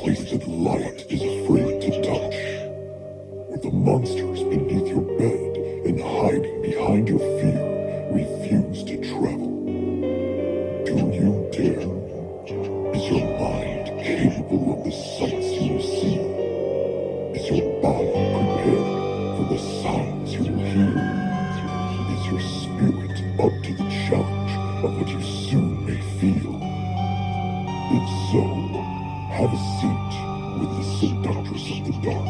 place that light is afraid to touch, where the monsters beneath your bed and hiding behind your fear refuse to travel. Do you dare? Is your mind capable of the sights you see? Is your body prepared for the sounds you will hear? Is your spirit up to the challenge of what you soon may feel? If so, have a seat with the seductress of the dark,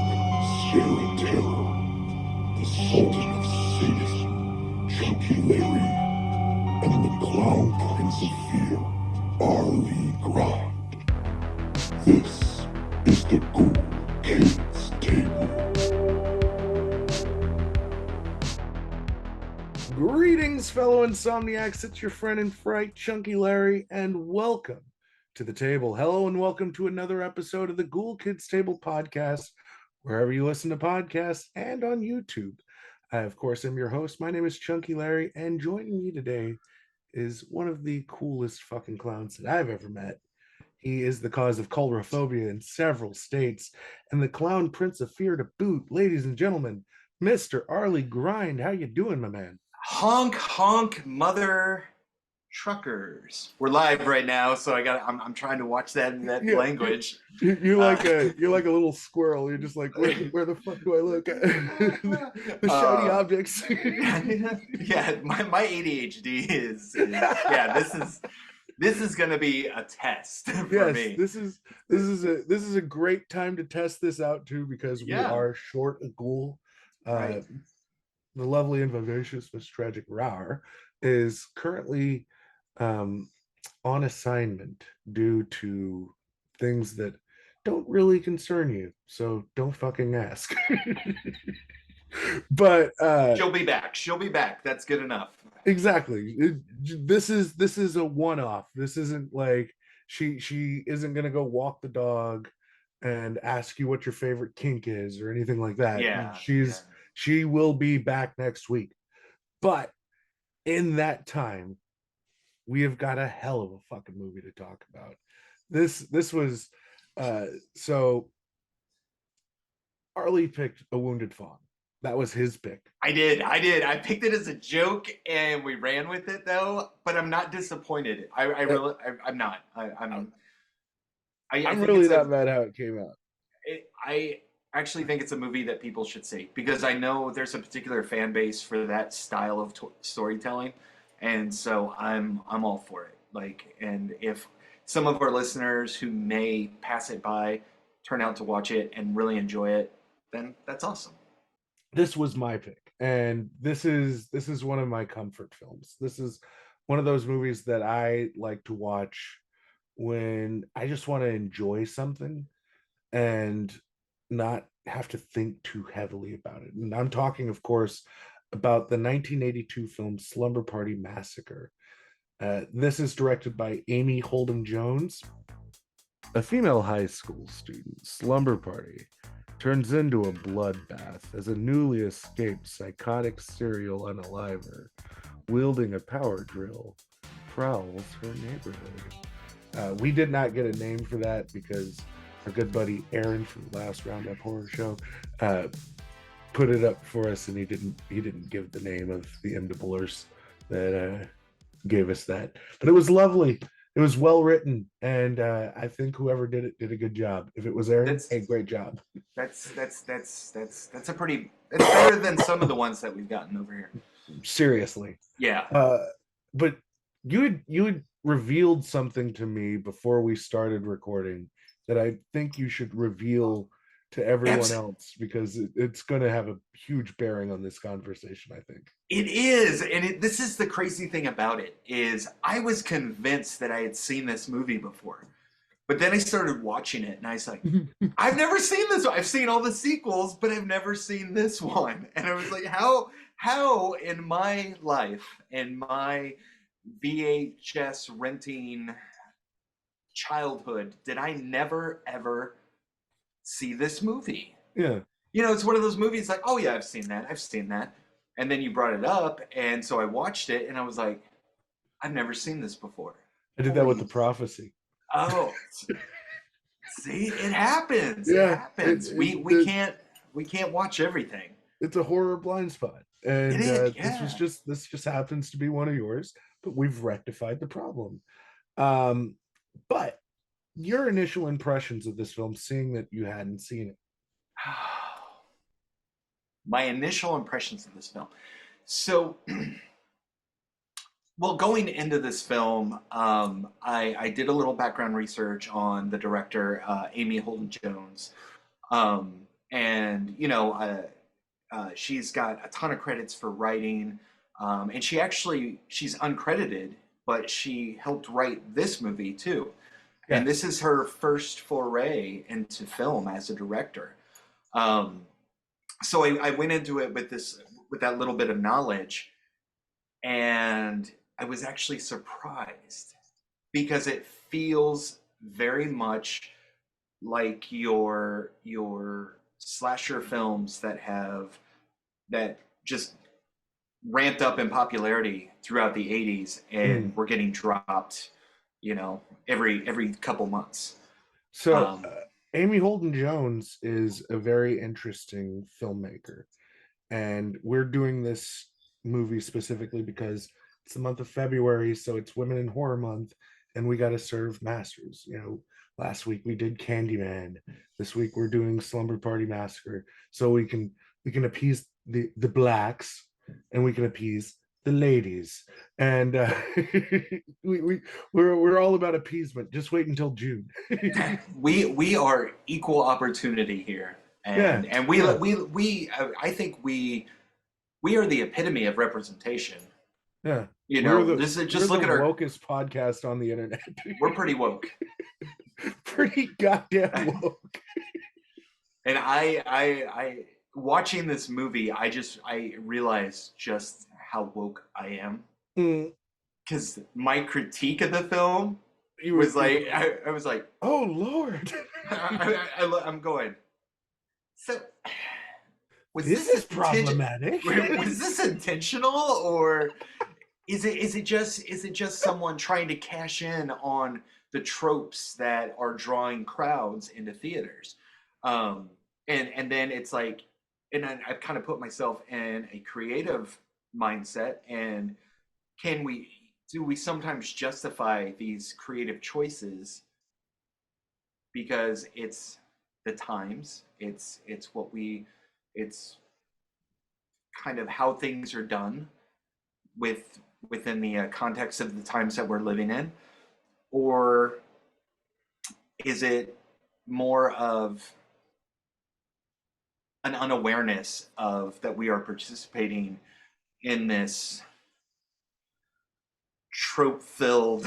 Sarah Terror, the Sultan of Sadism, Chunky Larry, and the Clown Prince of Fear, Rlee Grind. This is the Ghoul Kids Table. Greetings, fellow insomniacs. It's your friend in fright, Chunky Larry, and welcome to the table. Hello, and welcome to another episode of the Ghoul Kids Table podcast, wherever you listen to podcasts and on YouTube. I, of course, am your host. My name is Chunky Larry, and joining me today is one of the coolest fucking clowns that I've ever met. He is the cause of coulrophobia in several states, and the Clown Prince of Fear to boot. Ladies and gentlemen, Mr. Rlee Grind. How you doing, my man? Honk, honk, mother truckers. We're live right now, so I'm trying to watch that Yeah. language. You're like a little squirrel. You're just like, where the fuck do I look? The shiny objects. Yeah, my ADHD is this is gonna be a test for me. This is a great time to test this out too, because we are short a ghoul. Right. The lovely and vivacious Miss Tragic Rawr is currently on assignment due to things that don't really concern you, so don't fucking ask. But She'll be back. That's good enough. Exactly. This is a one-off. This isn't like she isn't gonna go walk the dog and ask you what your favorite kink is or anything like that. She will be back next week. But in that time, we have got a hell of a fucking movie to talk about. This was so Rlee picked A Wounded Fawn. That was his pick. I did. I picked it as a joke, and we ran with it though. But I'm not disappointed. I'm not. I'm really not mad how it came out. I actually think it's a movie that people should see, because I know there's a particular fan base for that style of storytelling, and so I'm all for it. Like, and if some of our listeners who may pass it by turn out to watch it and really enjoy it, then that's awesome. This was my pick, and this is one of my comfort films. This is one of those movies that I like to watch when I just want to enjoy something and not have to think too heavily about it. And I'm talking, of course, about the 1982 film Slumber Party Massacre. This is directed by Amy Holden Jones. A female high school student, Slumber Party, turns into a bloodbath as a newly escaped psychotic serial unaliver, wielding a power drill, prowls her neighborhood. We did not get a name for that because our good buddy Aaron from the last Roundup Horror Show put it up for us, and he didn't give the name of the Imdablers that gave us that. But it was lovely. It was well written, and I think whoever did it did a good job. If it was Aaron, great job. That's better than some of the ones that we've gotten over here. Seriously. Yeah. But you had revealed something to me before we started recording that I think you should reveal to everyone else, because it's going to have a huge bearing on this conversation, I think. It is, and this is the crazy thing about it, is I was convinced that I had seen this movie before, but then I started watching it, and I was like, I've never seen this one. I've seen all the sequels, but I've never seen this one. And I was like, how in my life, in my VHS renting childhood, did I never, ever see this movie? Yeah. You know, it's one of those movies like, oh yeah, I've seen that. And then you brought it up, and so I watched it, and I was like, I've never seen this before. I did that with The Prophecy. Oh. See, it happens. It Yeah, happens. We can't watch everything. it's a horror blind spot, It and is, this just happens to be one of yours, but we've rectified the problem. Um, but your initial impressions of this film, seeing that you hadn't seen it. My initial impressions of this film. So, well, going into this film, I did a little background research on the director, Amy Holden Jones. And, she's got a ton of credits for writing. And she's uncredited, but she helped write this movie too. Yeah. And this is her first foray into film as a director. So I went into it with that little bit of knowledge, and I was actually surprised because it feels very much like your slasher films that just ramped up in popularity throughout the 80s and were getting dropped, every couple months. So Amy Holden Jones is a very interesting filmmaker, and we're doing this movie specifically because it's the month of February, so it's Women in Horror Month, and we got to serve masters. Last week we did Candyman. This week we're doing Slumber Party Massacre, so we can appease the blacks, and we can appease the ladies, and we're all about appeasement. Just wait until June. we are equal opportunity here, and I think we are the epitome of representation. Yeah, this is just look at our wokest podcast on the internet. We're pretty woke. Pretty goddamn woke. And I watching this movie, I realized just how woke I am. Because my critique of the film was like, I was like, oh Lord. I'm going, so was this problematic? Was this intentional, or is it just someone trying to cash in on the tropes that are drawing crowds into theaters? And then it's like, and I've kind of put myself in a creative mindset, and do we sometimes justify these creative choices because it's the times, it's kind of how things are done within the context of the times that we're living in, or is it more of an unawareness of that we are participating in this trope-filled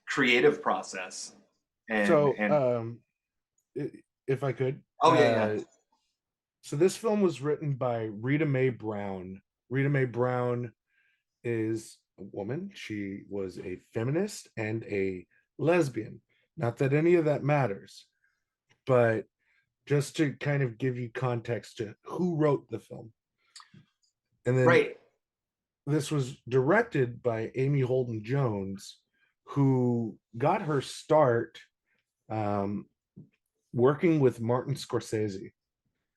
creative process? If I could, yeah. So this film was written by Rita Mae Brown. Rita Mae Brown is a woman. She was a feminist and a lesbian. Not that any of that matters, but just to kind of give you context to who wrote the film. And then this was directed by Amy Holden Jones, who got her start working with Martin Scorsese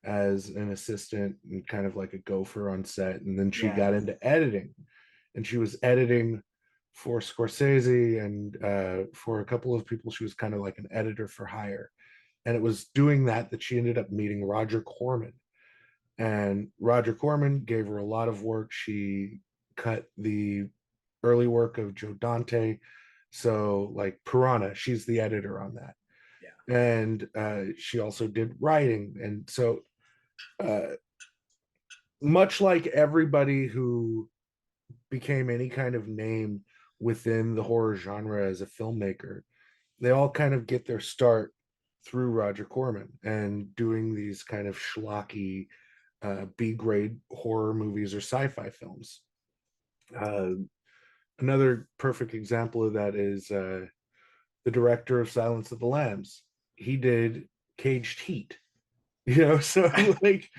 as an assistant and kind of like a gopher on set. And then she got into editing, and she was editing for Scorsese and for a couple of people. She was kind of like an editor for hire. And it was doing that she ended up meeting Roger Corman. And Roger Corman gave her a lot of work. She cut the early work of Joe Dante. So like Piranha, she's the editor on that. Yeah. And she also did writing. And so much like everybody who became any kind of name within the horror genre as a filmmaker, they all kind of get their start through Roger Corman and doing these kind of schlocky B-grade horror movies or sci-fi films. Another perfect example of that is the director of Silence of the Lambs. He did Caged Heat, so like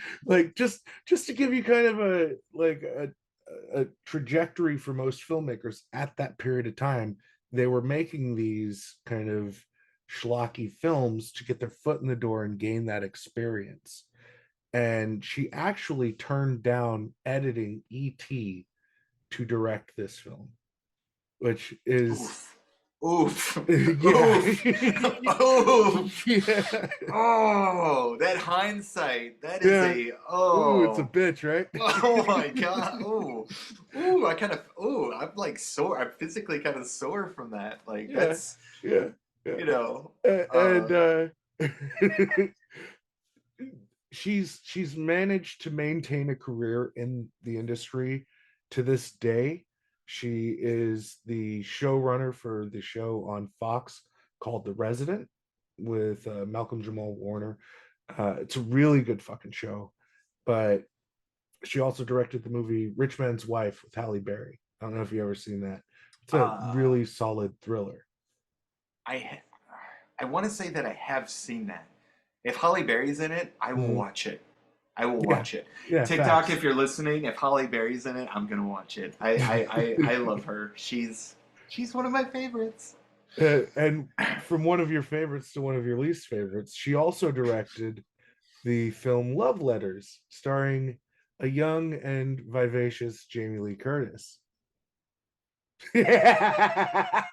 just to give you kind of a trajectory for most filmmakers at that period of time. They were making these kind of schlocky films to get their foot in the door and gain that experience. And she actually turned down editing E.T. to direct this film, which is Oof. yeah. Oof. Oof. Yeah. Oh, that hindsight. That is Yeah. oh. Ooh, it's a bitch, right? Oh my god. Ooh. Ooh, I'm like sore. I'm physically kind of sore from that. Like Yeah. that's Yeah. you know. And she's managed to maintain a career in the industry to this day. She is the showrunner for the show on Fox called The Resident with Malcolm Jamal Warner. It's a really good fucking show. But she also directed the movie Rich Man's Wife with Halle Berry. I don't know if you've ever seen that. It's a really solid thriller. I want to say that I have seen that. If Halle Berry's in it, I will watch it. I will watch it. Yeah, TikTok, facts. if you're listening, if Halle Berry's in it, I'm gonna watch it. I love her. She's one of my favorites. And from one of your favorites to one of your least favorites, she also directed the film Love Letters, starring a young and vivacious Jamie Lee Curtis. Yeah.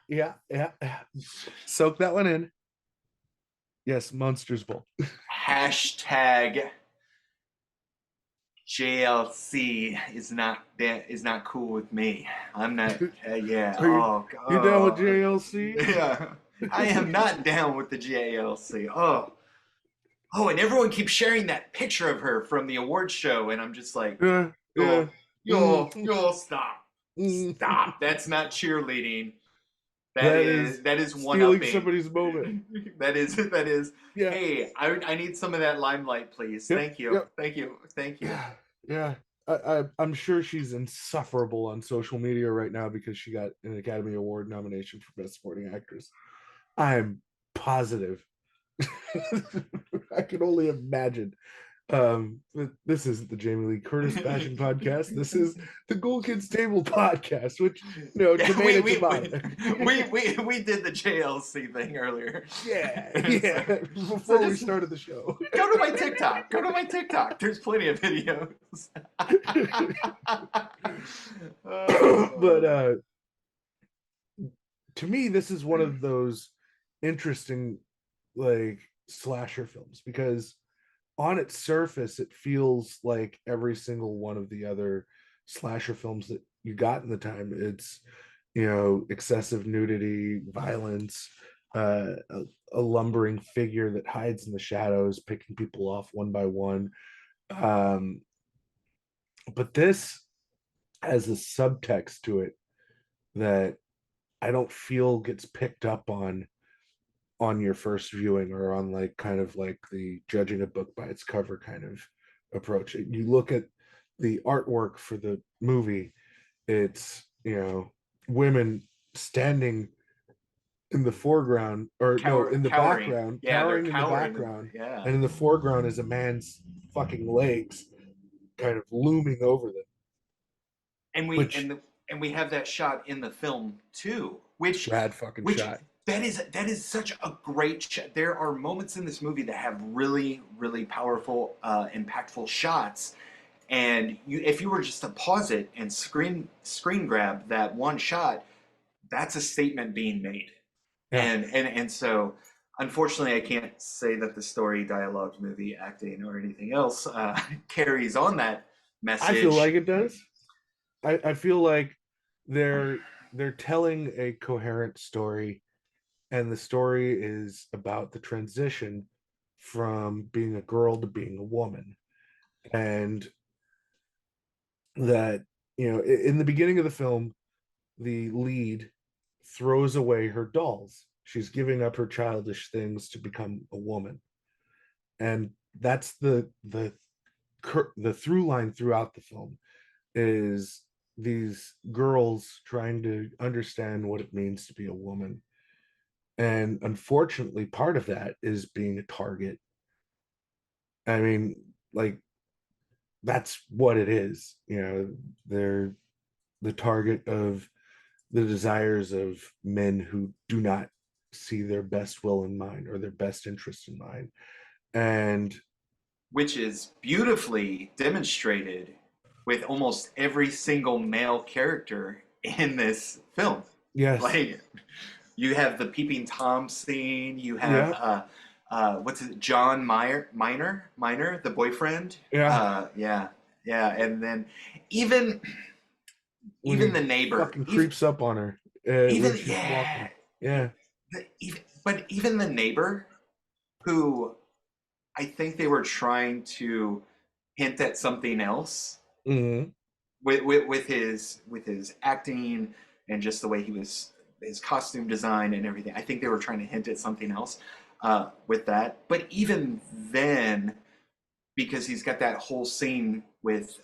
Yeah. Soak that one in. Yes, Monsters Ball. Hashtag JLC is not cool with me. I'm not. Yeah. You down with JLC? Yeah. I am not down with the JLC. Oh, and everyone keeps sharing that picture of her from the awards show, and I'm just like, yo, stop. Stop. That's not cheerleading. That is one stealing somebody's moment. that is. Yeah. Hey, I need some of that limelight, please. Thank you. Thank you. Yeah. I'm sure she's insufferable on social media right now because she got an Academy Award nomination for Best Supporting Actress. I'm positive. I can only imagine. This isn't the Jamie Lee Curtis bashing podcast. This is the Ghoul Kids Table podcast, which we did the JLC thing earlier. Yeah. Before we started the show. Go to my TikTok. There's plenty of videos. But to me, this is one of those interesting like slasher films because on its surface it feels like every single one of the other slasher films that you got in the time. It's excessive nudity, violence, a lumbering figure that hides in the shadows picking people off one by one, but this has a subtext to it that I don't feel gets picked up on your first viewing or on like kind of like the judging a book by its cover kind of approach. You look at the artwork for the movie, it's women standing in the foreground in the background, cowering in the background, and in the foreground is a man's fucking legs kind of looming over them. And we have that shot in the film too, which rad fucking shot. That is such a great shot. There are moments in this movie that have really, really powerful, impactful shots. And if you were just to pause it and screen grab that one shot, that's a statement being made. Yeah. And so, unfortunately, I can't say that the story, dialogue, movie, acting, or anything else carries on that message. I feel like it does. I feel like they're telling a coherent story, and the story is about the transition from being a girl to being a woman. And that, in the beginning of the film, the lead throws away her dolls. She's giving up her childish things to become a woman. And that's the through line throughout the film is these girls trying to understand what it means to be a woman. And unfortunately, part of that is being a target. I mean, like, that's what it is. They're the target of the desires of men who do not see their best will in mind or their best interest in mind. And which is beautifully demonstrated with almost every single male character in this film. yes, Like you have the peeping tom scene, you have yeah, what's it, John Miner, the boyfriend. yeah, Yeah, and then even when even he the neighbor, fucking creeps up on her when even she's yeah, walking. Yeah. but even the neighbor who I think they were trying to hint at something else Hmm. with his acting and just the way he was, his costume design and everything. I think they were trying to hint at something else with that. But even then, because he's got that whole scene with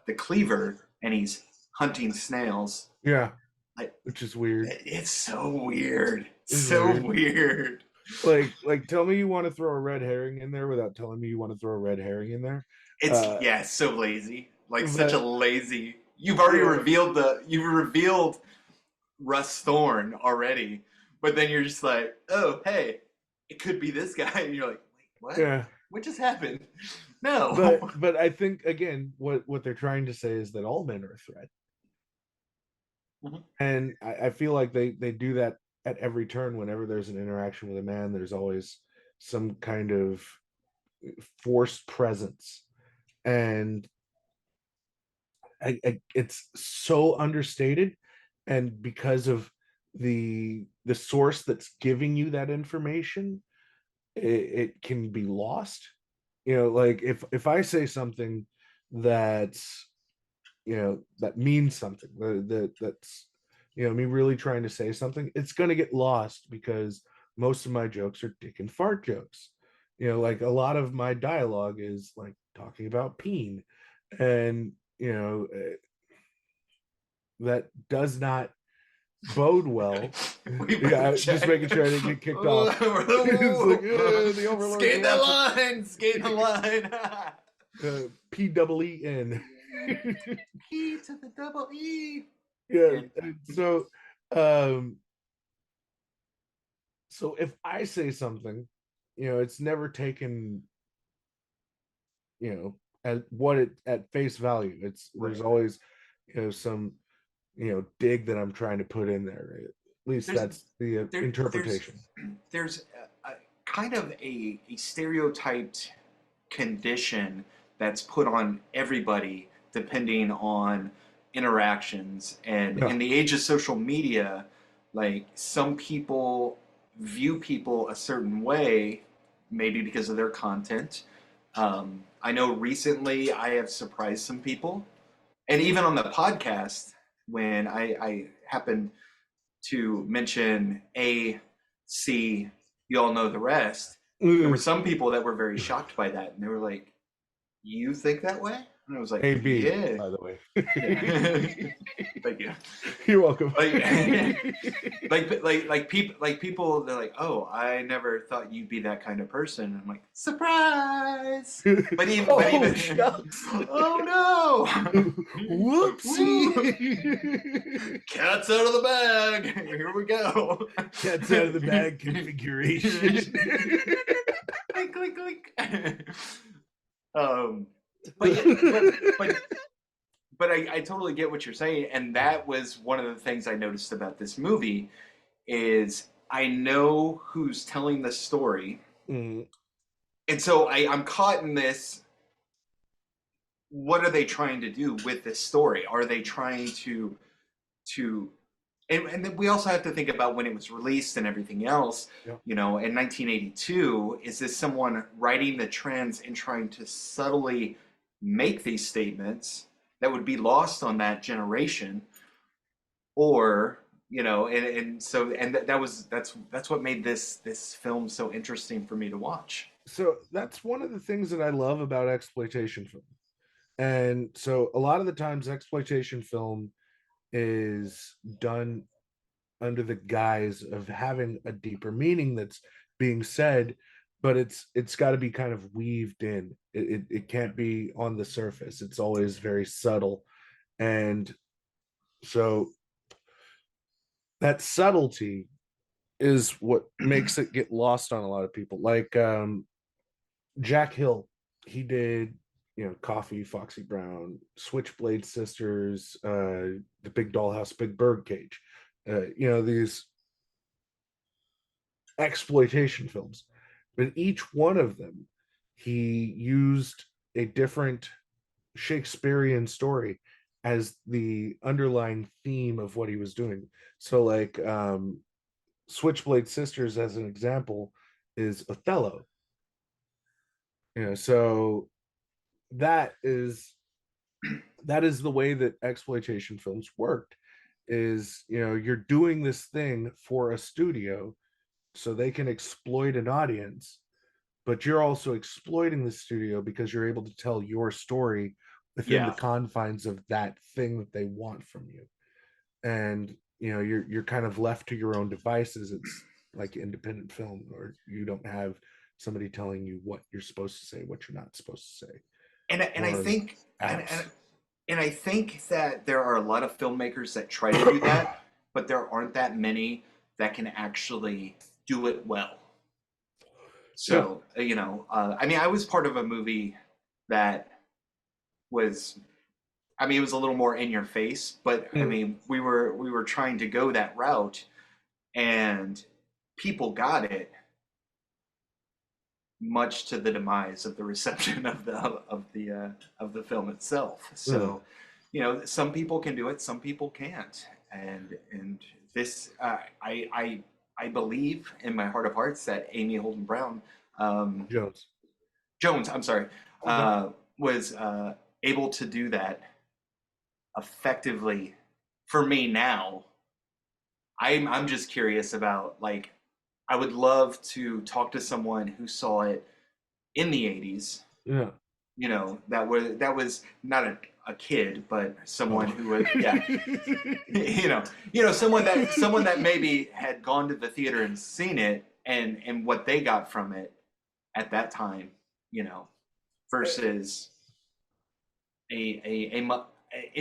the cleaver and he's hunting snails, Yeah, like which is weird. it's so weird, It's so weird. weird. Like tell me you want to throw a red herring in there without telling me you want to throw a red herring in there. It's yeah, it's so lazy, like such a But lazy. You've already yeah, revealed Russ Thorn already, but then you're just like, oh hey, it could be this guy, and you're like, wait, what? yeah. What just happened? No. But I think again, what they're trying to say is that all men are a threat, Mhm. and I feel like they do that at every turn. Whenever there's an interaction with a man, there's always some kind of forced presence, and it's so understated, and because of the source that's giving you that information, it can be lost. Like if I say something that's that means something, that's me really trying to say something, it's going to get lost because most of my jokes are dick and fart jokes. Like a lot of my dialogue is like talking about peen, and that does not bode well. We better Yeah, just check. making sure I didn't get kicked off. It's like the overlord Skate the watching. line, skate the line. PEEN. E to the double E. Yeah. And And um, so if I say something, it's never taken, at what it at face value. There's right. always, some, dig that I'm trying to put in there. At least There's that's the there there's interpretation. there's a kind of a stereotyped condition that's put on everybody depending on interactions, and Yeah. in the age of social media, like some people view people a certain way, maybe because of their content. I know recently I have surprised some people, and even on the podcast when I happened to mention A, C, you all know the rest. There were Mm. some people that were very shocked by that, and they were like, "You think that way?" And I was like, AB, "Yeah, by the way. yeah." Thank you. You're welcome. Like, like people, they're like, "Oh, I never thought you'd be that kind of person." I'm like, "Surprise!" But Oh, even, shucks. oh no, Whoopsie. cat's out of the bag. Here we go. Cat's out of the bag configuration. Clink, clink, clink. Um, but yeah, but I totally get what you're saying, and that was one of the things I noticed about this movie is I know who's telling the story, Mm, and so I'm caught in this. What are they trying to do with this story? Are they trying to and then we also have to think about when it was released and everything else. yeah. In 1982, is this someone writing the trends and trying to subtly make these statements that would be lost on that generation, or and so that's what made this film so interesting for me to watch. So that's one of the things that I love about exploitation film. And so a lot of the times exploitation film is done under the guise of having a deeper meaning that's being said, but it's got to be kind of weaved in. It can't be on the surface. It's always very subtle. And So that subtlety is what makes it get lost on a lot of people. Like Jack Hill, he did, Coffee, Foxy Brown, Switchblade Sisters, The Big Dollhouse, Big Birdcage, these exploitation films. But each one of them, he used a different Shakespearean story as the underlying theme of what he was doing. So, like, Switchblade Sisters, as an example, is Othello. So that is the way that exploitation films worked. Is you're doing this thing for a studio so they can exploit an audience, but you're also exploiting the studio because you're able to tell your story within the confines of that thing that they want from you. And you're kind of left to your own devices. It's like independent film, or you don't have somebody telling you what you're supposed to say, what you're not supposed to say. And I think apps. and I think that there are a lot of filmmakers that try to do that, but there aren't that many that can actually do it well. So, I mean, I was part of a movie that was, I mean, it was a little more in your face, but I mean, we were trying to go that route, and people got it, much to the demise of the reception of the film itself. So, some people can do it, some people can't, and this, I believe in my heart of hearts that Amy Holden Brown, Jones, I'm sorry, was able to do that effectively. For me now, I'm just curious about, like, I would love to talk to someone who saw it in the 80s. Yeah. That was not a kid, but someone who was, someone that maybe had gone to the theater and seen it, and what they got from it at that time, versus a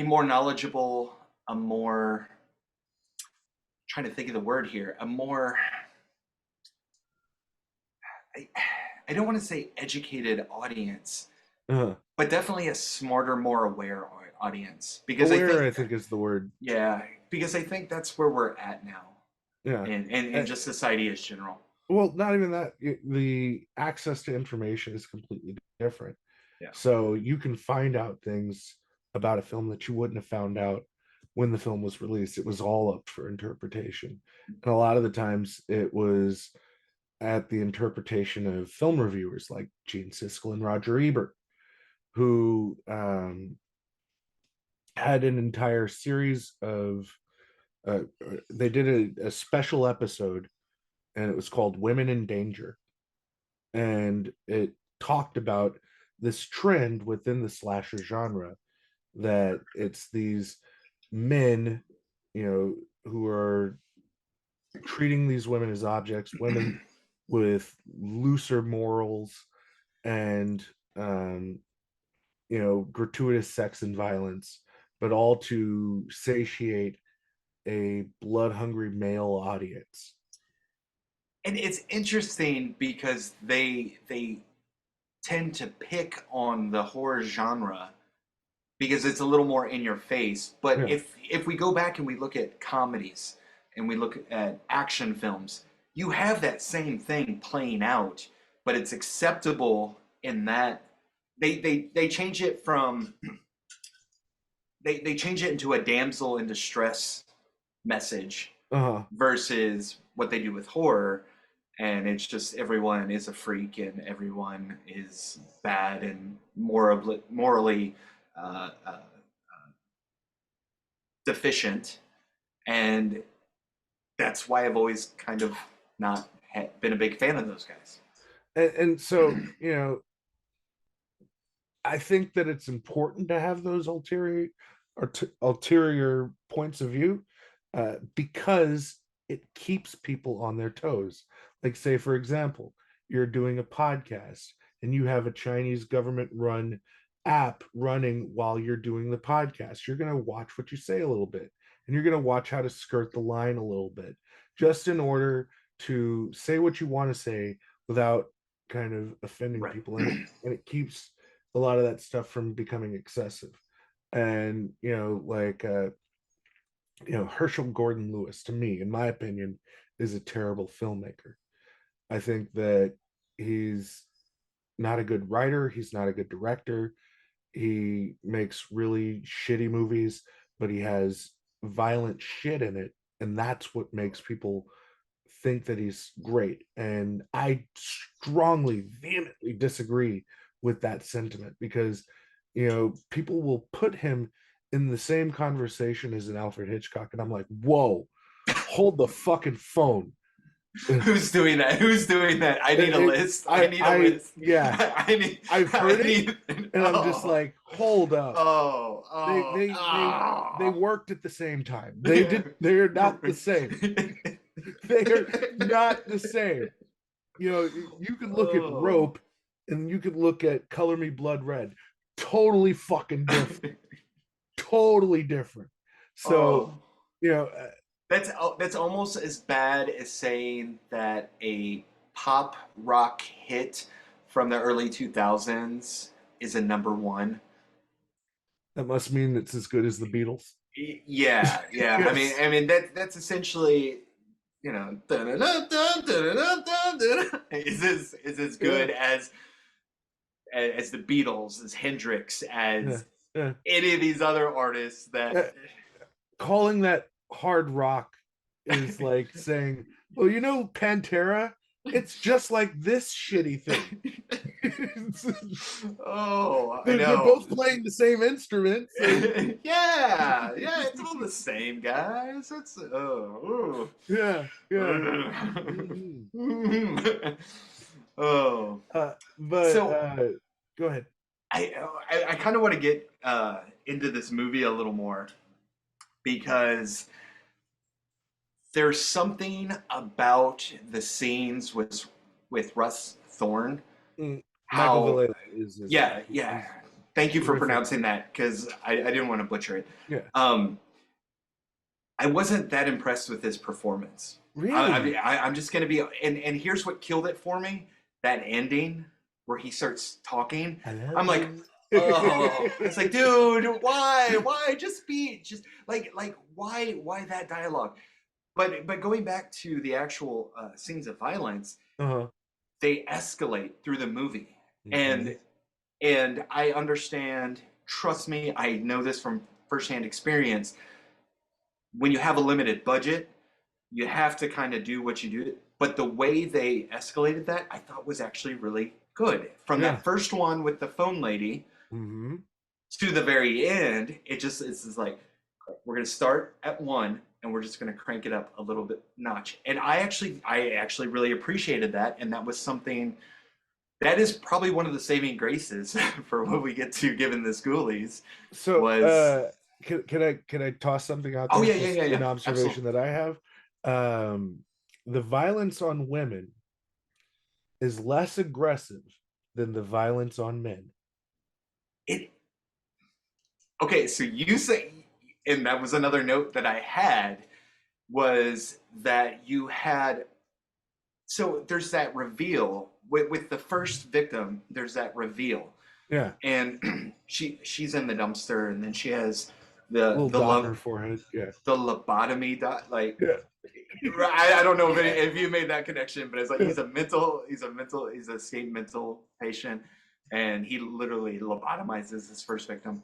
more knowledgeable, a more, trying to think of the word here, a more, I don't want to say educated audience, but definitely a smarter, more aware audience. Because I think is the word. Yeah, because I think that's where we're at now. Yeah, and just society as general. Well, not even that. The access to information is completely different. Yeah. So you can find out things about a film that you wouldn't have found out when the film was released. It was all up for interpretation, and a lot of the times it was at the interpretation of film reviewers like Gene Siskel and Roger Ebert, who had an entire series of they did a special episode, and it was called Women in Danger, and it talked about this trend within the slasher genre, that it's these men who are treating these women as objects, women with looser morals, and gratuitous sex and violence, but all to satiate a blood-hungry male audience. And it's interesting because they tend to pick on the horror genre because it's a little more in your face. But if we go back and we look at comedies and we look at action films, you have that same thing playing out, but it's acceptable in that they change it from they change it into a damsel in distress message versus what they do with horror, and it's just everyone is a freak and everyone is bad and morally deficient, and that's why I've always kind of not been a big fan of those guys. And so I think that it's important to have those ulterior points of view, because it keeps people on their toes. Like, say, for example, you're doing a podcast and you have a Chinese government run app running while you're doing the podcast. You're going to watch what you say a little bit, and you're going to watch how to skirt the line a little bit, just in order to say what you want to say without kind of offending Right. people, and it keeps a lot of that stuff from becoming excessive. And Herschel Gordon Lewis, to me, in my opinion, is a terrible filmmaker. I think that he's not a good writer, he's not a good director. He makes really shitty movies, but he has violent shit in it, and that's what makes people think that he's great. And I strongly, vehemently disagree with that sentiment, because people will put him in the same conversation as an Alfred Hitchcock, and I'm like, whoa, hold the fucking phone. Who's doing that? Who's doing that? I need a list. I need a list. Yeah, I've heard it, and I'm just like, hold up. They worked at the same time. They're not the same. They are not the same. You can look at Rope, and you can look at Color Me Blood Red. Totally fucking different. Totally different. So, that's almost as bad as saying that a pop rock hit from the early 2000s is a number one. That must mean it's as good as the Beatles. Yeah. Yes. I mean that's essentially, is as good as the Beatles, as Hendrix, as any of these other artists that calling that hard rock is like saying, well, Pantera, it's just like this shitty thing. I know. They're both playing the same instruments. Yeah, it's all the same, guys. It's yeah. But so, go ahead. I kind of want to get into this movie a little more, because there's something about the scenes with Russ Thorne. Michael yeah. Thank you for pronouncing that, because I didn't want to butcher it. Yeah. I wasn't that impressed with his performance. Really? I'm just going to be, and here's what killed it for me: that ending where he starts talking. I'm like, oh, it's like, dude, why? Just why that dialogue? But going back to the actual scenes of violence, they escalate through the movie, and I understand. Trust me, I know this from firsthand experience. When you have a limited budget, you have to kind of do what you do. But the way they escalated that, I thought was actually really good. From that first one with the phone lady to the very end, it's just like, we're going to start at 1 and we're just going to crank it up a little bit notch. And I actually really appreciated that. And that was something that is probably one of the saving graces for what we get to given the Ghoulies. So can I toss something out there? Oh, yeah. An observation that I have. The violence on women is less aggressive than the violence on men. Okay, so you say, and that was another note that I had, was that you had, so there's that reveal with the first victim. There's that reveal. Yeah. And she's in the dumpster, and then she has the dot in her forehead. Yeah. The lobotomy dot, like. Yeah. I don't know if you made that connection, but it's like he's a escaped mental patient, and he literally lobotomizes his first victim,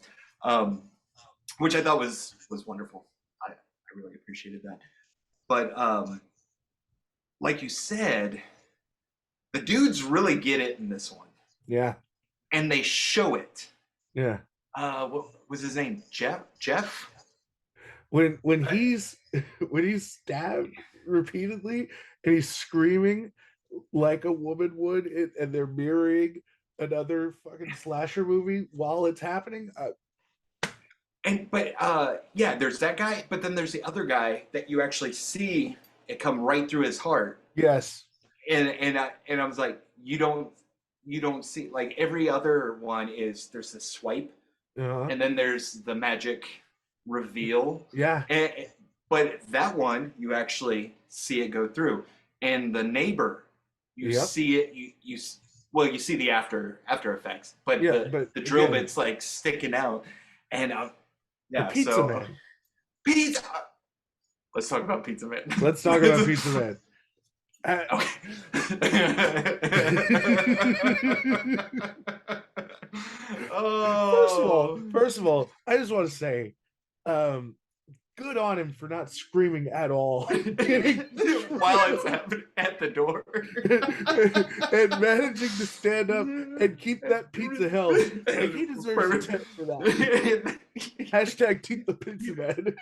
which I thought was wonderful. I really appreciated that. But like you said, the dudes really get it in this one. Yeah. And they show it. Yeah. What was his name? Jeff? When he's stabbed repeatedly and he's screaming like a woman would, and they're mirroring another fucking slasher movie while it's happening. There's that guy, but then there's the other guy that you actually see it come right through his heart. Yes. And I was like, you don't see, like, every other one is there's this swipe, and then there's the magic reveal. Yeah. But that one, you actually see it go through. And the neighbor, you Yep. see it, you see the after effects, but Yeah, the but drill again, bit's like sticking out. And the yeah, Pizza so Man. pizza. Let's talk about Pizza Man. Let's talk about Pizza Man. Oh. First of all, I just want to say, good on him for not screaming at all While it's happening at the door. and managing to stand up and keep that pizza held. Like, he deserves a tip for that. Hashtag tip the pizza man.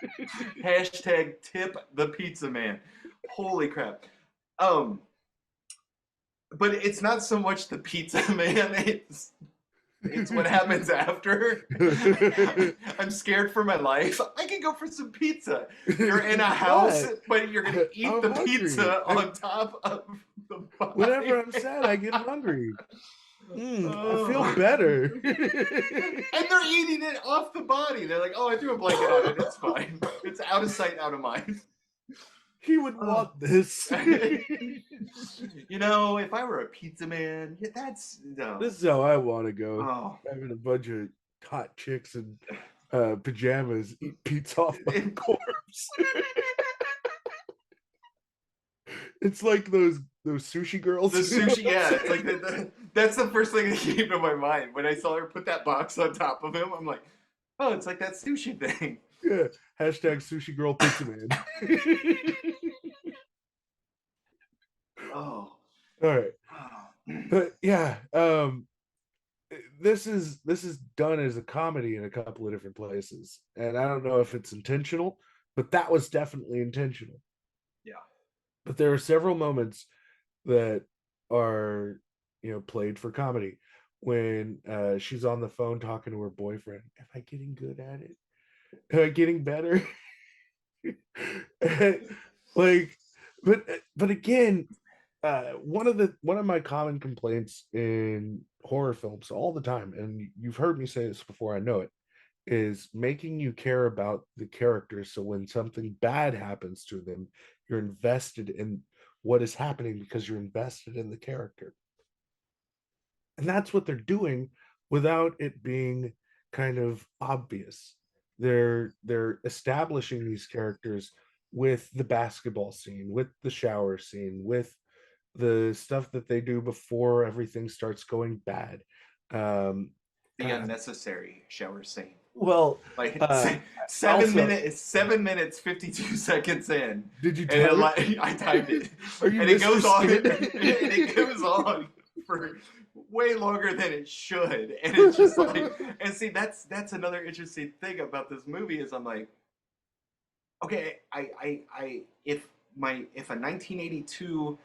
Hashtag tip the pizza man. Holy crap. But it's not so much the pizza man, it's what happens after. I'm scared for my life. I can go for some pizza. You're in a house, but you're gonna eat I'm the hungry. pizza on top of the body. Whenever I'm sad, I get hungry. I feel better. And they're eating it off the body. They're like, oh, I threw a blanket on it. It's fine. It's out of sight, out of mind. He would want this. You know, if I were a pizza man, that's no. This is how I want to go. Oh. Having a bunch of hot chicks in pajamas eat pizza off my corpse. It's like those sushi girls. The sushi, yeah. It's like that's the first thing that came to my mind when I saw her put that box on top of him. I'm like, oh, it's like that sushi thing. Yeah. Hashtag sushi girl pizza man. Oh. All right. But yeah, this is done as a comedy in a couple of different places, and I don't know if it's intentional, but that was definitely intentional. Yeah. But there are several moments that are, played for comedy when she's on the phone talking to her boyfriend. Am I getting good at it? Am I getting better? Like, but again, one of my common complaints in horror films all the time, and you've heard me say this before, I know it, is making you care about the characters, so when something bad happens to them, you're invested in what is happening because you're invested in the character. And that's what they're doing without it being kind of obvious. They're establishing these characters with the basketball scene, with the shower scene, with the stuff that they do before everything starts going bad. The unnecessary shower scene. Well, like 7 minutes 52 seconds in. Did you time it? I timed it. Are you and it goes on and it goes on for way longer than it should. And it's just like, and see, that's another interesting thing about this movie is I'm like, okay, if a 1982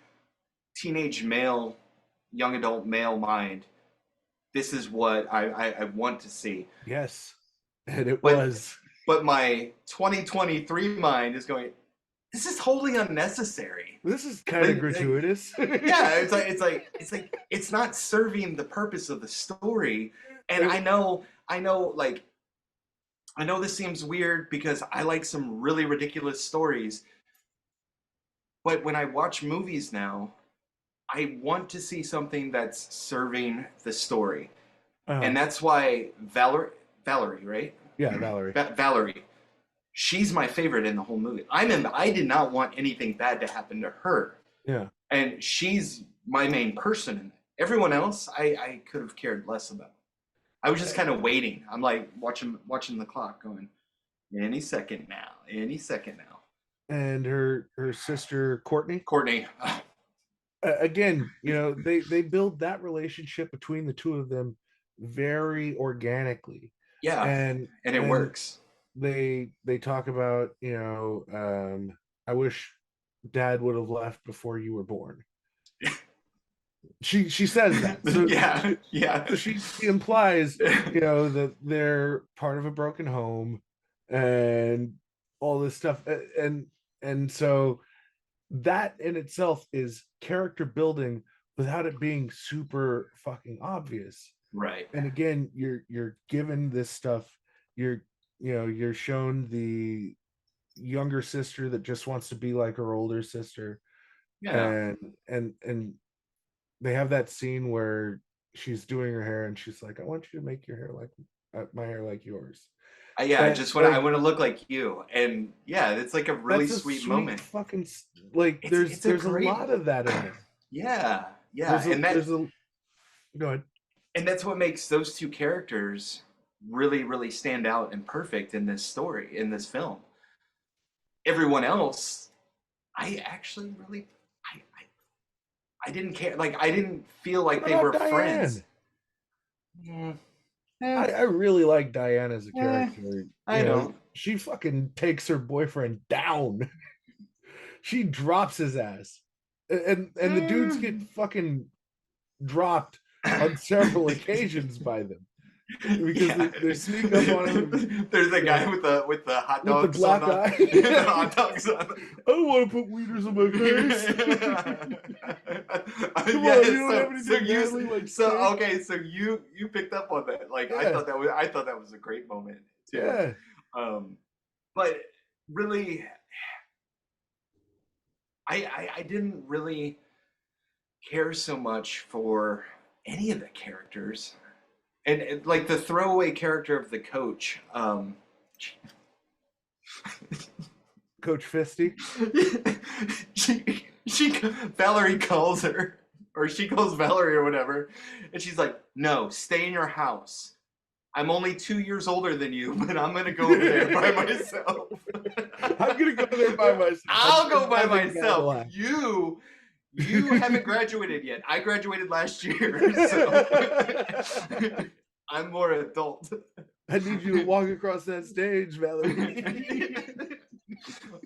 teenage male, young adult male mind, this is what I want to see. Yes. And it was. But my 2023 mind is going, this is wholly unnecessary. This is kind of gratuitous. Yeah, it's like it's not serving the purpose of the story. And I know this seems weird because I like some really ridiculous stories. But when I watch movies now, I want to see something that's serving the story. And that's why Valerie, right? Yeah, Valerie. Valerie. She's my favorite in the whole movie. I did not want anything bad to happen to her. Yeah. And she's my main person in it. Everyone else, I could have cared less about. I was just kind of waiting. I'm like watching the clock going, any second now. And her sister, Courtney. Again, they build that relationship between the two of them very organically. Yeah, and it works. They talk about, I wish Dad would have left before you were born. She says that. So, yeah. So she implies, that they're part of a broken home and all this stuff, and so that in itself is character building without it being super fucking obvious. Right. And again, you're given this stuff, you're you're shown the younger sister that just wants to be like her older sister, Yeah. and they have that scene where she's doing her hair and she's like, I want you to make your hair like my hair like yours. Yeah, I And just want like I want to look like you. And yeah, it's like a really that's a sweet sweet moment. fucking like It's there's a a great lot of that in there. yeah, yeah. There's a go ahead. And that's what makes those two characters really, really stand out and perfect in this story, in this film. Everyone else, I actually really I didn't care. Like I didn't feel like What they about were friends. Diane? Mm, I really like Diane as a eh, character. I know. She fucking takes her boyfriend down. She drops his ass. And the dudes get fucking dropped on several occasions by them because Yeah. they sneak up on him. There's a guy with the hot With the dogs black on eye. the hot dogs on. I don't want to put wieners on my face. Come Yeah, on, you don't have anything manly like so steak? okay, so you picked up on that. Like Yeah. I thought that was a great moment too. Yeah. But really, I didn't really care so much for any of the characters, and like the throwaway character of the coach. Coach Fisty. she Valerie calls her, or she calls Valerie or whatever, and she's like, "No, stay in your house. I'm only 2 years older than you, but I'm gonna go over there by myself. I'm gonna go there by myself. I'll go by Nothing myself. bad. You haven't graduated yet. I graduated last year, so I'm more adult." I need you to walk across that stage, Valerie.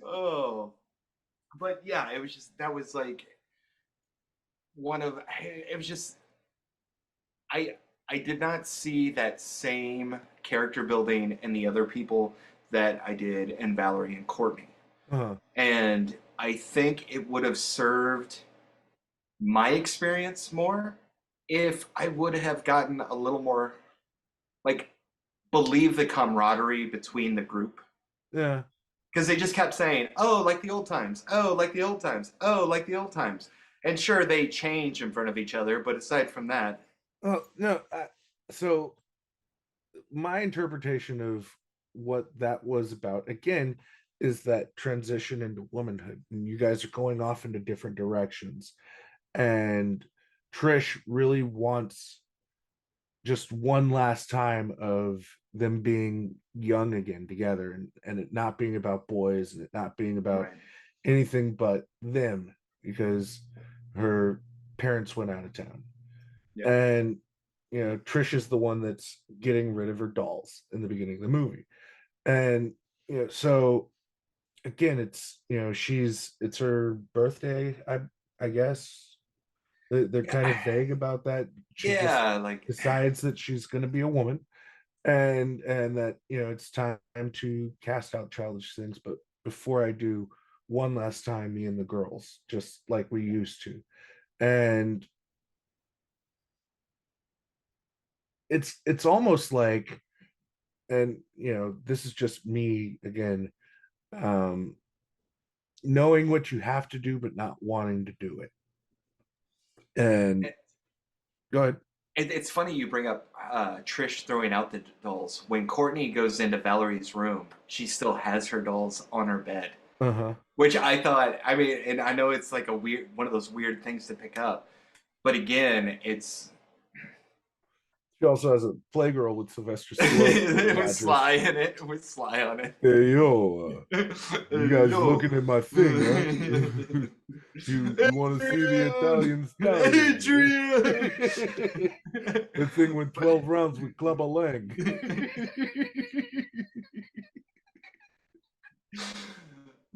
Oh, but yeah, it was just that was like one of it was just I I did not see that same character building in the other people that I did in Valerie and Courtney. Uh-huh. And I think it would have served my experience more if I would have gotten a little more like believe the camaraderie between the group. Yeah. Because they just kept saying, "Oh, like the old times. Oh, like the old times. Oh, like the old times." And sure, they change in front of each other, but aside from that, Oh no. So my interpretation of what that was about again is that transition into womanhood, and you guys are going off into different directions, and Trish really wants just one last time of them being young again together, and it not being about boys and it not being about right. anything but them because her parents went out of town. Yeah. And Trish is the one that's getting rid of her dolls in the beginning of the movie. And so again, it's it's her birthday, I guess. They're kind of vague about that. She just Like decides that she's going to be a woman, and that it's time to cast out childish things. But before I do, one last time, me and the girls, just like we used to. And it's almost like, and this is just me again, knowing what you have to do but not wanting to do it. And go ahead. It's funny you bring up Trish throwing out the dolls. When Courtney goes into Valerie's room, she still has her dolls on her bed. Uh-huh. Which I thought, I mean, and I know it's like one of those weird things to pick up, but again, it's. She also has a Playgirl with Sylvester Stallone. With Sly in it, with Sly on it. Hey yo, you guys looking at my thing, huh? you want to see the Italian stallion? Adrian! The thing with 12 rounds with Club a Leg.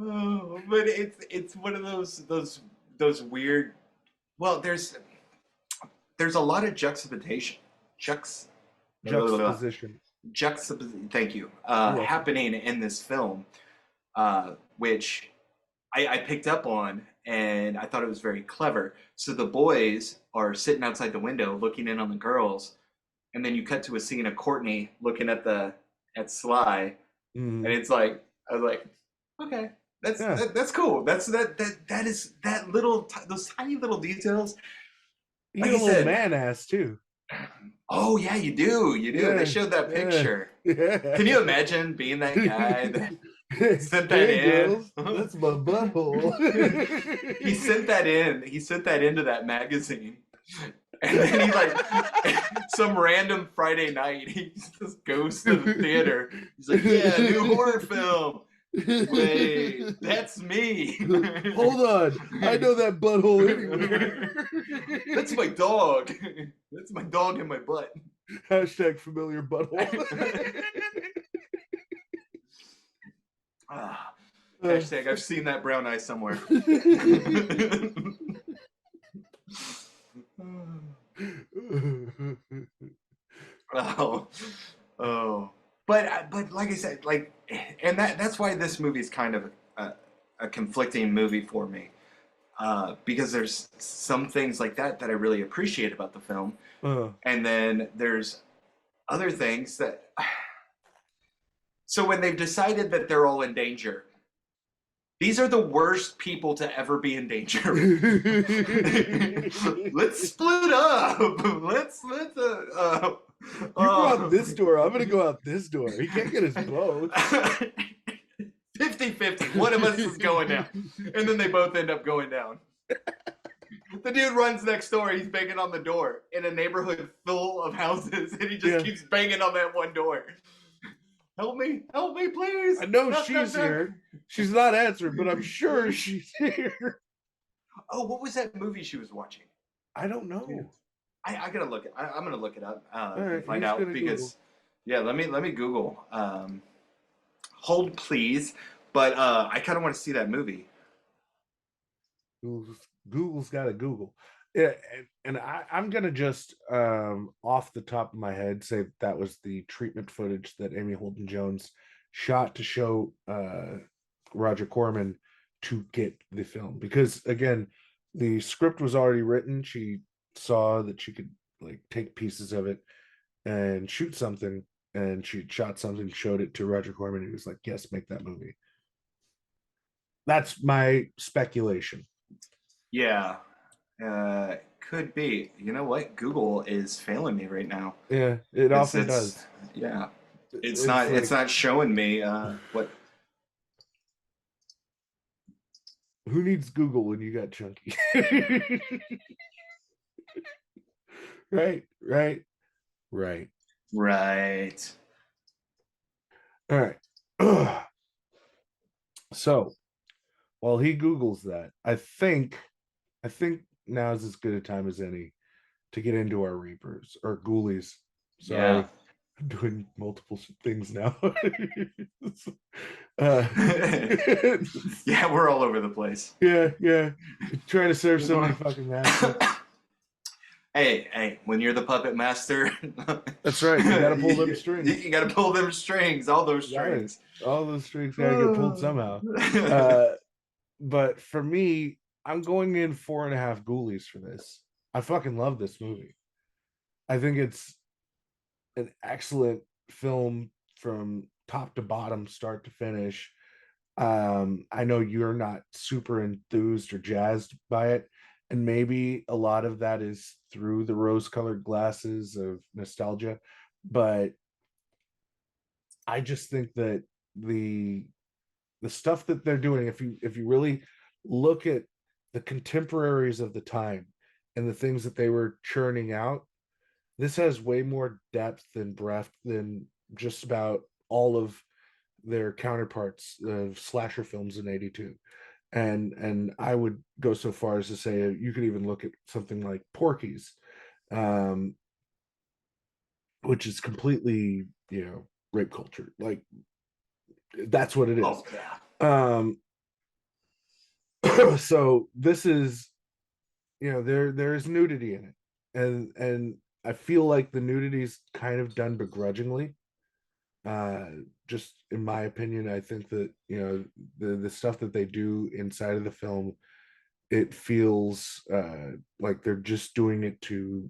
Oh, but it's one of those weird. Well, there's a lot of juxtaposition. Juxtaposition. Thank you. Happening in this film, which I picked up on, and I thought it was very clever. So the boys are sitting outside the window looking in on the girls, and then you cut to a scene of Courtney looking at Sly, And it's like, I was like, okay, that's cool. That is that little those tiny little details. You Like get I a little said, man ass too. oh yeah, you do. They showed that picture. Yeah. Can you imagine being that guy that sent that Hey, in? girls, that's my butthole. He sent that in. He sent that into that magazine. And then he like some random Friday night, he just goes to the theater. He's like, "Yeah, new horror film. Wait, that's me. Hold on, I know that butthole anywhere." That's my dog. That's my dog in my butt." Hashtag familiar butthole. Hashtag I've seen that brown eye somewhere. Oh, but like I said, like, and that's why this movie is kind of a conflicting movie for me, because there's some things like that I really appreciate about the film, and then there's other things that. So when they've decided that they're all in danger, these are the worst people to ever be in danger. Let's split up. Let's You go out this door, I'm gonna go out this door. He can't get us both. 50-50. One of us is going down. And then they both end up going down. The dude runs next door. He's banging on the door in a neighborhood full of houses. And he just keeps banging on that one door. Help me, please. I know she's here. She's not answering, but I'm sure she's here. Oh, what was that movie she was watching? I don't know. I gotta look. I'm gonna look it up right, and find out because Google. Let me Google. Hold please, but I kind of want to see that movie. Google's got to Google. Yeah, and I'm gonna just off the top of my head say that was the treatment footage that Amy Holden Jones shot to show Roger Corman to get the film, because again, the script was already written. She saw that she could like take pieces of it and shoot something, and she shot something, showed it to Roger Corman. He was like, "Yes, make that movie." That's my speculation. Yeah. Could be. You know what? Google is failing me right now. Yeah, it often does. Yeah, it's not showing me what. Who needs Google when you got Chunky? Right. All right. So while he Googles that, I think now is as good a time as any to get into our Reapers or Ghoulies. Sorry, Yeah. I'm doing multiple things now. Yeah, we're all over the place. Yeah. Trying to serve so many fucking masters. Hey, when you're the puppet master, that's right. You gotta pull them strings. You gotta pull them strings, all those strings. Right. All those strings gotta get pulled somehow. But for me, I'm going in 4.5 Ghoulies for this. I fucking love this movie. I think it's an excellent film from top to bottom, start to finish. I know you're not super enthused or jazzed by it, and maybe a lot of that is through the rose-colored glasses of nostalgia, but I just think that the stuff that they're doing, if you really look at the contemporaries of the time and the things that they were churning out, this has way more depth and breadth than just about all of their counterparts of slasher films in 82. And I would go so far as to say you could even look at something like Porky's, which is completely, rape culture. Like, that's what it is. Oh, yeah. So this is, there is nudity in it, and I feel like the nudity is kind of done begrudgingly. Just in my opinion, I think that the stuff that they do inside of the film, it feels like they're just doing it to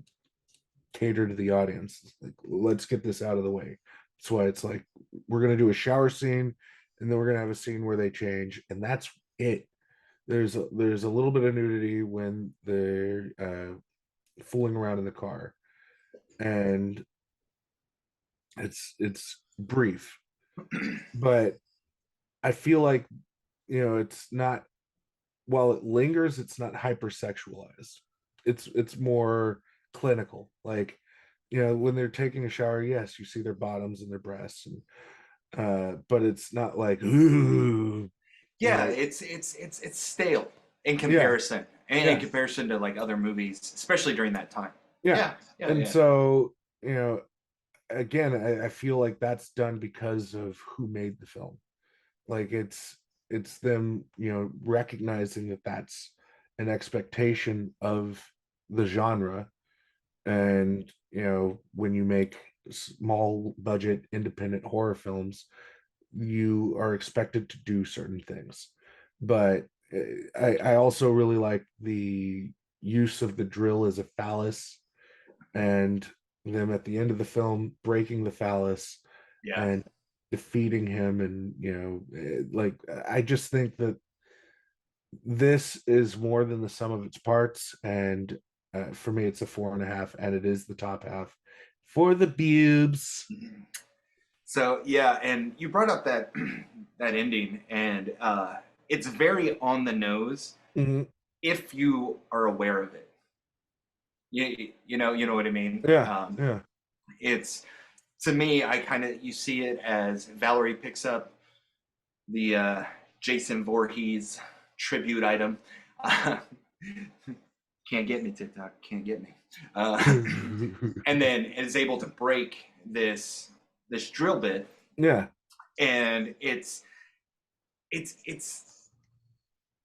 cater to the audience. Like, let's get this out of the way. That's why it's like we're gonna do a shower scene, and then we're gonna have a scene where they change, and that's it. There's a little bit of nudity when they're fooling around in the car, and it's brief, but I feel like it's not, while it lingers, it's not hypersexualized. It's more clinical. Like, when they're taking a shower, yes, you see their bottoms and their breasts, and but it's not like, ooh. Yeah, it's stale in Yeah, comparison, and in comparison to like other movies, especially during that time. yeah. And so, again, I feel like that's done because of who made the film. Like it's them, recognizing that that's an expectation of the genre. And when you make small budget independent horror films, you are expected to do certain things. But I also really like the use of the drill as a phallus, and them at the end of the film breaking the phallus and defeating him. And like, I just think that this is more than the sum of its parts. And for me, it's a 4.5, and it is the top half for the boobs. So yeah, and you brought up that that ending, and it's very on the nose if you are aware of it. You know what I mean? Yeah. It's, to me, you see it as Valerie picks up the Jason Voorhees tribute item. Can't get me, TikTok. Can't get me. And then is able to break this drill bit. Yeah. And it's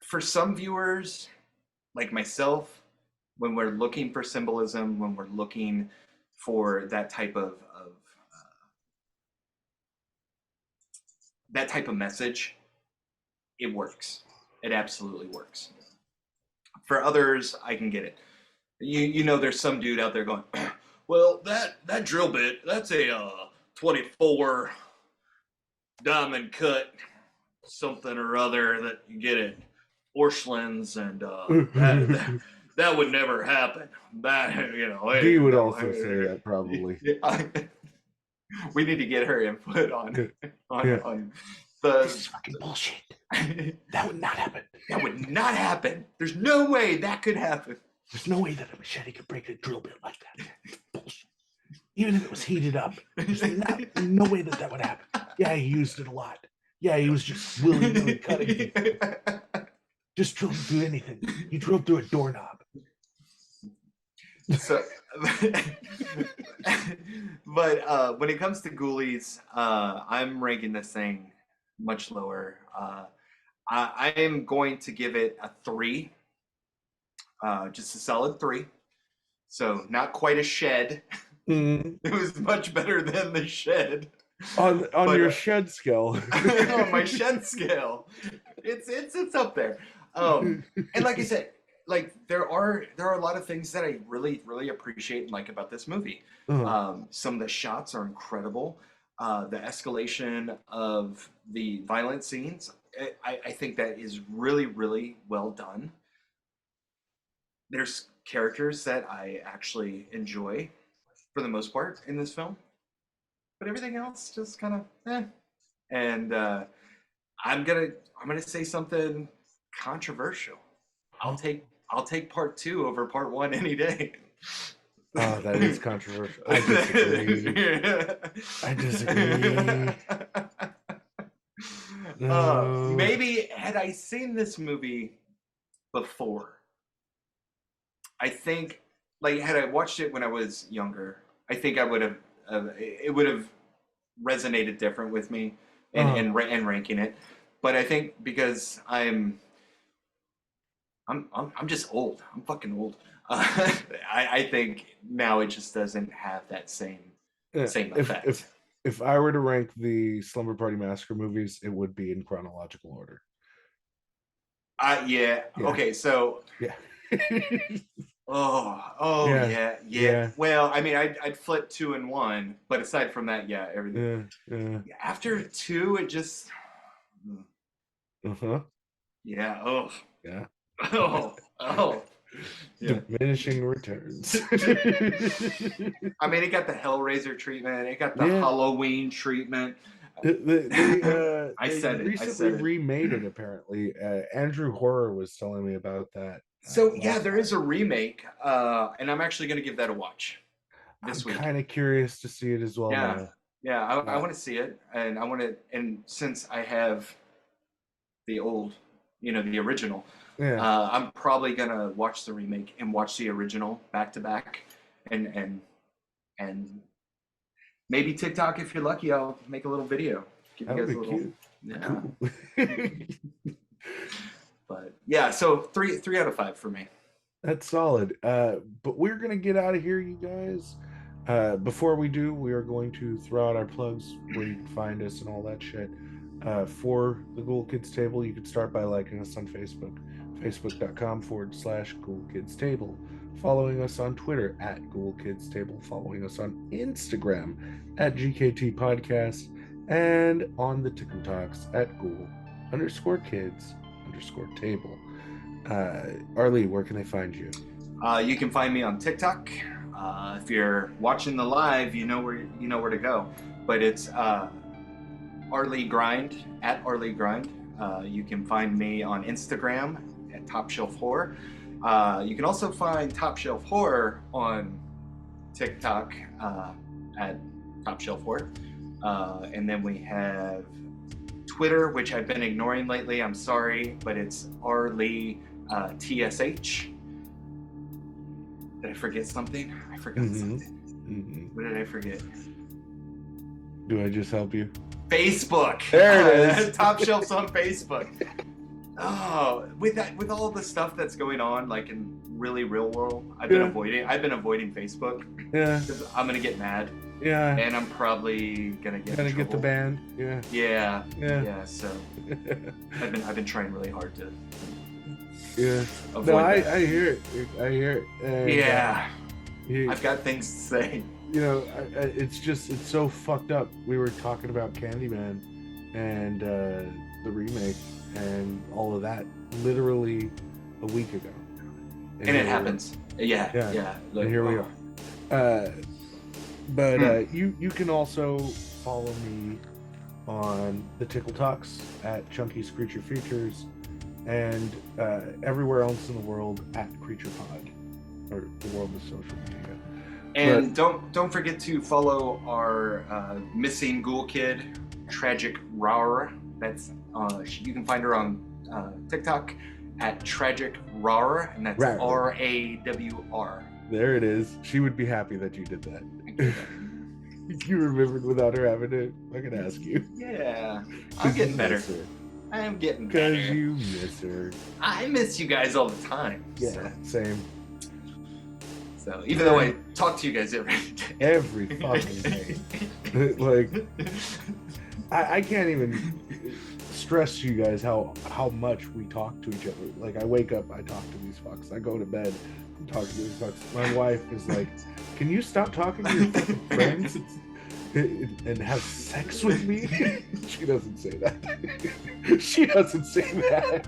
for some viewers like myself, when we're looking for symbolism, when we're looking for that type of message, it works. It absolutely works. For others, I can get it. There's some dude out there going, well, that drill bit, that's a 24 diamond cut something or other that you get at Orscheln's, and that would never happen. He would also say that, probably. We need to get her input on the. This is fucking bullshit. That would not happen. That would not happen. There's no way that could happen. There's no way that a machete could break a drill bit like that. Bullshit. Even if it was heated up, there's no way that would happen. Yeah, he used it a lot. Yeah, he was just willy-nilly cutting. Just drilled through anything. He drilled through a doorknob. So, but when it comes to Ghoulies, I'm ranking this thing much lower. I am going to give it a 3, just a solid 3. So not quite a shed. It was much better than the shed. On your shed scale. On my shed scale, it's up there. And like I said, like there are a lot of things that I really, really appreciate and like about this movie. Some of the shots are incredible. The escalation of the violent scenes, I think that is really, really well done. There's characters that I actually enjoy for the most part in this film, but everything else just kind of And I'm gonna say something controversial. I'll take part 2 over part 1 any day. Oh, that is controversial. I disagree. No. Maybe had I seen this movie before, I think, like, had I watched it when I was younger, I think I would have it would have resonated different with me and ranking it. But I think because I'm just old. I'm fucking old. I think now it just doesn't have that same effect. If I were to rank the Slumber Party Massacre movies, it would be in chronological order. Yeah. Okay, so yeah. Yeah. Well, I mean, I'd flip 2 and 1, but aside from that, yeah, everything. Yeah. After 2, it just. Uh-huh. Yeah. Oh. Yeah. Oh. Yeah. Diminishing returns. I mean, it got the Hellraiser treatment. It got the Halloween treatment. They said it. recently remade it, apparently. Andrew Horror was telling me about that. So, there is a remake, and I'm actually going to give that a watch this week. I'm kind of curious to see it as well now. Yeah, I want to see it, and and since I have the old, the original, I'm probably going to watch the remake and watch the original back to back, and maybe TikTok, if you're lucky, I'll make a little video. Give that you guys would be cute. Cool. But yeah, so 3 out of 5 for me. That's solid. But we're gonna get out of here, you guys. Before we do, we are going to throw out our plugs where you can find us and all that shit. For the Ghoul Kids Table, you can start by liking us on Facebook, facebook.com/Ghoul Kids Table, following us on Twitter @Ghoul Kids Table, following us on Instagram @GKT Podcast, and on the TikToks @Ghoul_Kids_Table. Rlee, where can they find you? You can find me on TikTok. If you're watching the live, you know where to go. But it's Rlee Grind @Rlee Grind. You can find me on Instagram @Top Shelf Horror. You can also find Top Shelf Horror on TikTok @Top Shelf Horror. And then we have Twitter, which I've been ignoring lately. I'm sorry, but it's Rlee TSH. Did I forget something? I forgot something. Mm-hmm. What did I forget? Do I just help you? Facebook. There it is. Top Shelf's on Facebook. Oh, with all the stuff that's going on, like in really real world, I've been avoiding Facebook. Yeah. Because I'm gonna get mad. Yeah. And I'm probably gonna get the band. Yeah. Yeah. So I've been trying really hard to. Yeah. Avoid that. I hear it. I hear it. And, I've got things to say. It's so fucked up. We were talking about Candyman and the remake and all of that literally a week ago. And it happens. Yeah. Like, and here we are. But you can also follow me on the Tickle Talks @Chunky Creature Features and everywhere else in the world @CreaturePod, or the world of social media. And don't forget to follow our missing ghoul kid, Tragic Rawr. That's you can find her on TikTok @Tragic Rawr, and that's RAWR. There it is. She would be happy that you did that. You remembered without her having to fucking ask you. Yeah, I'm getting better. I am getting better. Because you miss her. I miss you guys all the time. Yeah, so. Same. So even though I talk to you guys every fucking day, like I can't even stress to you guys how much we talk to each other. Like I wake up, I talk to these fucks. I go to bed, I'm talking to these fucks. My wife is like, "Can you stop talking to your fucking friends and have sex with me?" She doesn't say that. She doesn't say that.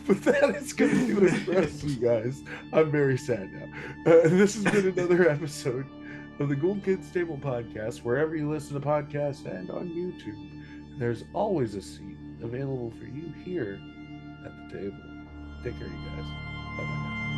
But that is going to do it for us, you guys. I'm very sad now. This has been another episode of the Ghoul Kids Table Podcast, wherever you listen to podcasts and on YouTube. There's always a seat available for you here at the table. Take care, you guys. Bye-bye now.